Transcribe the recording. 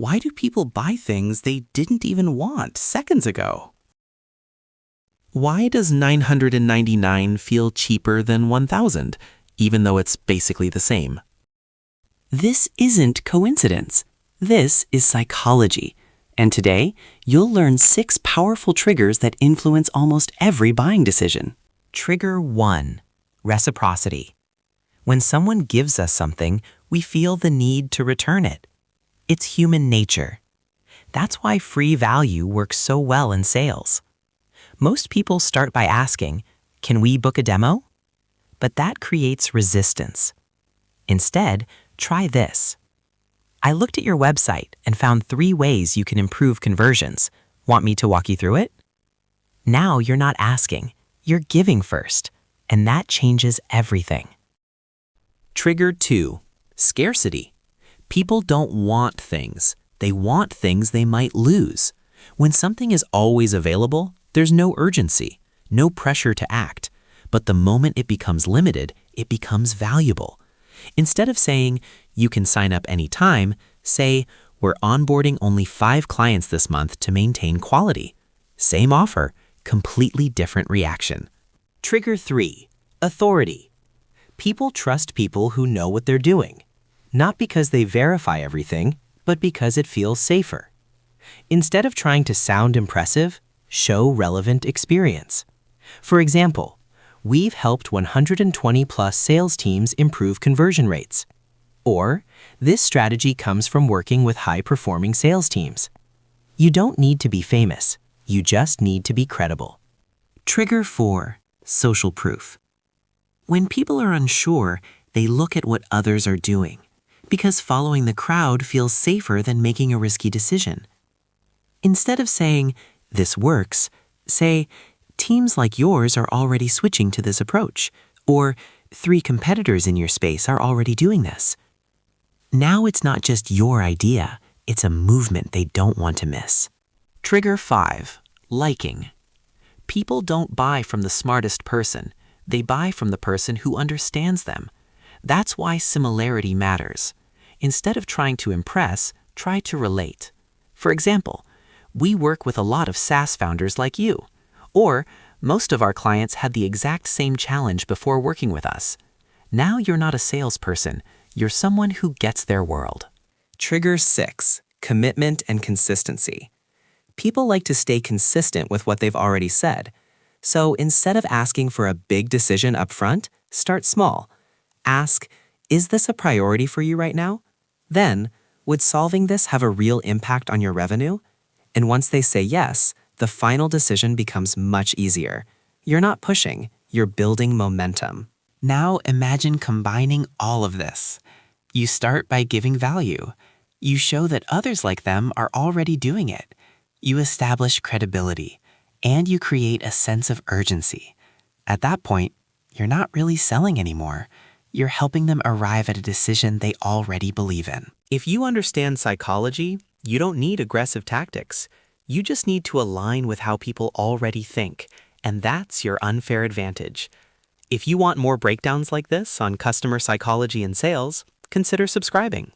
Why do people buy things they didn't even want seconds ago? Why does 999 feel cheaper than 1,000, even though it's basically the same? This isn't coincidence. This is psychology. And today, you'll learn 6 powerful triggers that influence almost every buying decision. Trigger 1. Reciprocity. When someone gives us something, we feel the need to return it. It's human nature. That's why free value works so well in sales. Most people start by asking, "Can we book a demo?" But that creates resistance. Instead, try this. "I looked at your website and found 3 ways you can improve conversions. Want me to walk you through it?" Now you're not asking, you're giving first, and that changes everything. Trigger 2. Scarcity. People don't want things. They want things they might lose. When something is always available, there's no urgency, no pressure to act. But the moment it becomes limited, it becomes valuable. Instead of saying, "You can sign up anytime," say, "We're onboarding only 5 clients this month to maintain quality." Same offer, completely different reaction. Trigger 3. Authority. People trust people who know what they're doing, not because they verify everything, but because it feels safer. Instead of trying to sound impressive, show relevant experience. For example, we've helped 120+ sales teams improve conversion rates. Or, this strategy comes from working with high-performing sales teams. You don't need to be famous. You just need to be credible. Trigger 4. Social proof. When people are unsure, they look at what others are doing, because following the crowd feels safer than making a risky decision. Instead of saying, "This works," say, "Teams like yours are already switching to this approach," or 3 competitors in your space are already doing this. Now it's not just your idea, it's a movement they don't want to miss. Trigger 5. Liking. People don't buy from the smartest person. They buy from the person who understands them. That's why similarity matters. Instead of trying to impress, try to relate. For example, we work with a lot of SaaS founders like you. Or, most of our clients had the exact same challenge before working with us. Now you're not a salesperson, you're someone who gets their world. Trigger 6. Commitment and consistency. People like to stay consistent with what they've already said. So instead of asking for a big decision up front, start small. Ask, "Is this a priority for you right now?" Then, "Would solving this have a real impact on your revenue?" And once they say yes, the final decision becomes much easier. You're not pushing, you're building momentum. Now imagine combining all of this. You start by giving value. You show that others like them are already doing it. You establish credibility, and you create a sense of urgency. At that point, you're not really selling anymore. You're helping them arrive at a decision they already believe in. If you understand psychology, you don't need aggressive tactics. You just need to align with how people already think, and that's your unfair advantage. If you want more breakdowns like this on customer psychology and sales, consider subscribing.